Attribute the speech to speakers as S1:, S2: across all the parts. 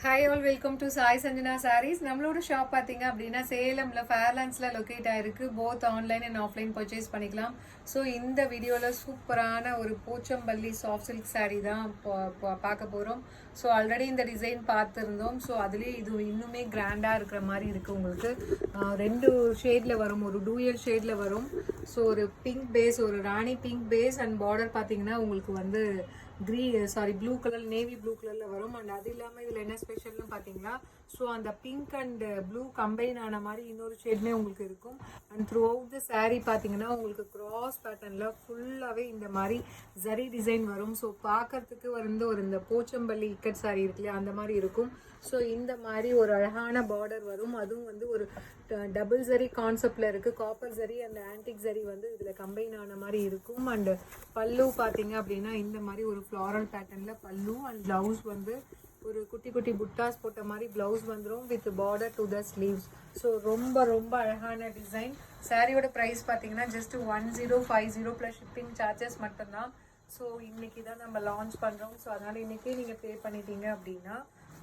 S1: Hi all, welcome to Sai Sanjana sarees. நம்மளோட shop பார்த்தீங்க அப்படின்னா சேலமில் ஃபேர்லாண்ட்ஸில் லொக்கேட் ஆயிருக்கு. Both online and offline purchase பண்ணிக்கலாம். ஸோ இந்த வீடியோவில் சூப்பரான ஒரு போச்சம்பள்ளி சாஃப்ட் சில்க் சாரீ தான் பார்க்க போகிறோம். ஸோ ஆல்ரெடி இந்த டிசைன் பார்த்துருந்தோம். ஸோ அதுலேயே இது இன்னுமே கிராண்டாக இருக்கிற மாதிரி இருக்குது. உங்களுக்கு ரெண்டு ஷேடில் வரும், ஒரு டூயல் ஷேடில் வரும். ஸோ ஒரு பிங்க் பேஸ், ஒரு ராணி பிங்க் பேஸ் அண்ட் பார்டர் பார்த்தீங்கன்னா உங்களுக்கு வந்து ப்ளூ கலர், நேவி ப்ளூ கலரில் வரும். அண்ட் அது இல்லாமல் இதில் என்ன ஸ்பெஷல்னு பார்த்தீங்கன்னா, ஸோ அந்த பிங்க் அண்ட் ப்ளூ கம்பைன் ஆன மாதிரி இன்னொரு ஷேட்மே உங்களுக்கு இருக்கும். And through out the sari பார்த்தீங்கன்னா உங்களுக்கு கிராஸ் பேட்டர்னில் ஃபுல்லாகவே இந்த மாதிரி ஜரி டிசைன் வரும். ஸோ பார்க்கறதுக்கு வந்து ஒரு இந்த போச்சம்பள்ளி இக்கட் சாரீ இருக்கு இல்லையா, அந்த மாதிரி இருக்கும். ஸோ இந்த மாதிரி ஒரு அழகான பார்டர் வரும். அதுவும் வந்து ஒரு டபுள் ஜரி கான்செப்டில் இருக்குது. Copper zari and antique zari வந்து இதில் கம்பைன் ஆன மாதிரி இருக்கும். அண்டு பல்லு பார்த்தீங்க அப்படின்னா இந்த மாதிரி ஒரு ஃப்ளாரல் பேட்டர்னில் பல்லு அண்ட் ப்ளவுஸ் வந்து ஒரு குட்டி குட்டி புட்டாஸ் போட்ட மாதிரி ப்ளவுஸ் வந்துடும் with border to the sleeves. So ரொம்ப ரொம்ப அழகான டிசைன். சாரியோட ப்ரைஸ் பார்த்தீங்கன்னா ஜஸ்ட் 1050 ப்ளஸ் ஷிப்பிங் சார்ஜஸ் மட்டும்தான். ஸோ இன்றைக்கி தான் நம்ம லான்ச் பண்ணுறோம். ஸோ அதனால் இன்றைக்கே நீங்கள் பே பண்ணிட்டீங்க அப்படின்னா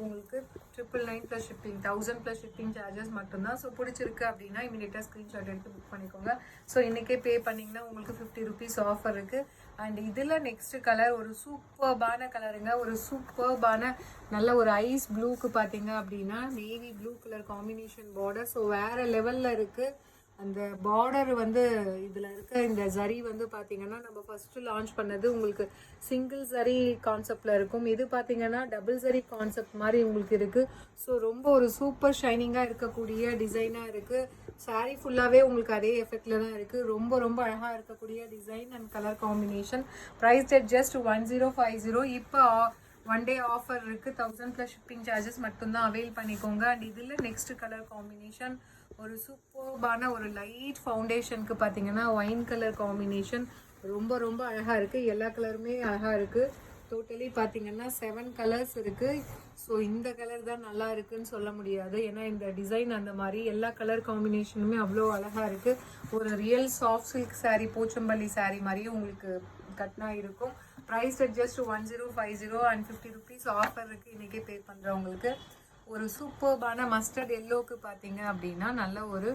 S1: உங்களுக்கு 999 plus shipping, 1000 plus shipping charges மட்டும்தான். ஸோ பிடிச்சிருக்கு அப்படின்னா இமீடியட்டாக ஸ்க்ரீன்ஷாட் எடுத்து புக் பண்ணிக்கோங்க. ஸோ இன்றைக்கே பே பண்ணிங்கன்னா உங்களுக்கு 50 ருபீஸ் ஆஃபர் இருக்குது. அண்ட் இதில் நெக்ஸ்ட் கலர் ஒரு சூப்பர்பான கலருங்க, ஒரு சூப்பர்பான நல்ல ஒரு ஐஸ் ப்ளூக்கு பார்த்தீங்க அப்படின்னா navy blue colour combination border. So வேறு லெவலில் இருக்குது. அந்த பார்டர் வந்து இதில் இருக்க இந்த ஜரி வந்து பார்த்தீங்கன்னா நம்ம ஃபஸ்ட்டு லான்ச் பண்ணது உங்களுக்கு சிங்கிள் ஜரி கான்செப்டில் இருக்கும். இது பார்த்தீங்கன்னா டபுள் ஜரி கான்செப்ட் மாதிரி உங்களுக்கு இருக்குது. ஸோ ரொம்ப ஒரு சூப்பர் ஷைனிங்காக இருக்கக்கூடிய டிசைனாக இருக்குது. சாரீ ஃபுல்லாகவே உங்களுக்கு அதே எஃபெக்டில் தான் இருக்குது. ரொம்ப ரொம்ப அழகாக இருக்கக்கூடிய design and colour combination. Price that just 1050. இப்போ ஒன் டே ஆஃபர் இருக்குது. 1000 ப்ளஸ் ஷிப்பிங் சார்ஜஸ் மட்டும்தான் அவைல் பண்ணிக்கோங்க. அண்ட் இதில் நெக்ஸ்ட் கலர் காம்பினேஷன் ஒரு சூப்பர்பான ஒரு லைட் ஃபவுண்டேஷனுக்கு பார்த்தீங்கன்னா ஒயின் கலர் காம்பினேஷன் ரொம்ப ரொம்ப அழகாக இருக்குது. எல்லா கலருமே அழகாக இருக்குது. டோட்டலி பார்த்தீங்கன்னா 7 கலர்ஸ் இருக்குது. ஸோ இந்த கலர் தான் நல்லா இருக்குன்னு சொல்ல முடியாது, ஏன்னா இந்த டிசைன் அந்த மாதிரி எல்லா கலர் காம்பினேஷனுமே அவ்வளோ அழகாக இருக்குது. ஒரு real soft silk saree, Pochampally saree மாதிரியும் உங்களுக்கு கட்னா இருக்கும். Price just 1050 and 50 rupees offer இருக்குது. இன்றைக்கே பே பண்ணுறவங்களுக்கு ஒரு சூப்பர்பான மஸ்டர்ட் எல்லோக்கு பார்த்தீங்க அப்படின்னா நல்ல ஒரு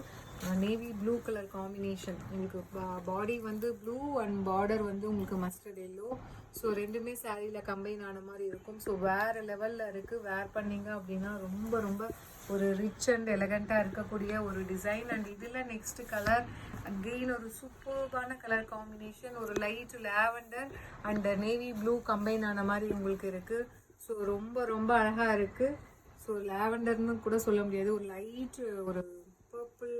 S1: நேவி ப்ளூ கலர் காம்பினேஷன். உங்களுக்கு பாடி வந்து ப்ளூ அண்ட் பார்டர் வந்து உங்களுக்கு மஸ்டர்ட் எல்லோ. ஸோ ரெண்டுமே சாரியில் கம்பைன் ஆன மாதிரி இருக்கும். ஸோ வேறு லெவலில் இருக்குது. வேர் பண்ணிங்க அப்படின்னா ரொம்ப ரொம்ப ஒரு ரிச் அண்ட் எலகண்ட்டாக இருக்கக்கூடிய ஒரு டிசைன். அண்ட் இதில் நெக்ஸ்ட் கலர் அகெயின் ஒரு சூப்பர்பான கலர் காம்பினேஷன், ஒரு light lavender and navy blue combine ஆன மாதிரி உங்களுக்கு இருக்குது. ஸோ ரொம்ப ரொம்ப அழகாக இருக்குது. ஸோ லாவெண்டர்னு கூட சொல்ல முடியாது, ஒரு லைட் ஒரு பர்பிள்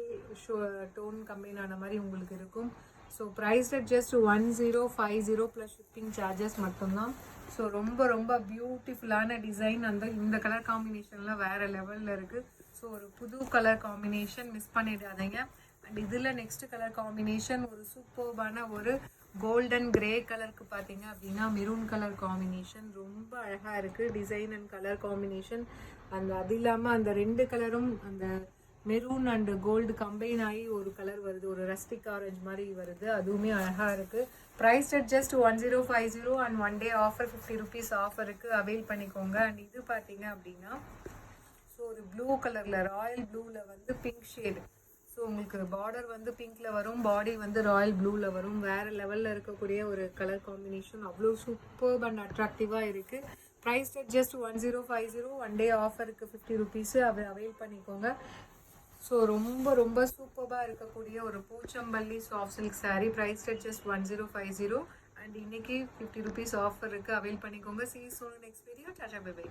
S1: டோன் கம்பைன் ஆன மாதிரி உங்களுக்கு இருக்கும். So price just 1050 plus shipping charges மட்டும்தான். ஸோ ரொம்ப ரொம்ப பியூட்டிஃபுல்லான டிசைன். அந்த இந்த கலர் காம்பினேஷன்லாம் வேறு லெவலில் இருக்குது. ஸோ ஒரு புது கலர் காம்பினேஷன், மிஸ் பண்ணிடாதீங்க. அண்ட் இதில் நெக்ஸ்ட் கலர் காம்பினேஷன் ஒரு சூப்பர்பான ஒரு கோல்டன் கிரே கலருக்கு பார்த்தீங்க அப்படின்னா மெரூன் கலர் காம்பினேஷன் ரொம்ப அழகாக இருக்குது. டிசைன் அண்ட் கலர் காம்பினேஷன் அது இல்லாமல் அந்த ரெண்டு கலரும் அந்த மெரூன் அண்ட் கோல்டு கம்பைன் ஆகி ஒரு கலர் வருது, ஒரு ரஸ்டிக் ஆரஞ்ச் மாதிரி வருது. அதுவுமே அழகாக இருக்குது. Price just 1050 and one day offer 50 rupees offer இருக்குது, அவைல் பண்ணிக்கோங்க. அண்ட் இது பார்த்தீங்க அப்படின்னா ஸோ ஒரு ப்ளூ கலரில், ராயல் ப்ளூவில் வந்து பிங்க் ஷேடு. ஸோ உங்களுக்கு பார்டர் வந்து பிங்க்கில் வரும், பாடி வந்து ராயல் ப்ளூவில் வரும். வேறு லெவலில் இருக்கக்கூடிய ஒரு கலர் காம்பினேஷன், அவ்வளோ சூப்பர் அண்ட் அட்ராக்டிவாக இருக்குது. ப்ரைஸ் ஜஸ்ட் 1050 ஒன் டே ஆஃபருக்கு 50 ருபீஸு அவைல் பண்ணிக்கோங்க. ஸோ ரொம்ப ரொம்ப சூப்பராக இருக்கக்கூடிய ஒரு Pochampally soft silk sari. Price just 1050 and இன்னைக்கு 50 ருபீஸ் ஆஃபர் இருக்குது, அவைல் பண்ணிக்கோங்க. See you soon in next video. Tata, bye bye.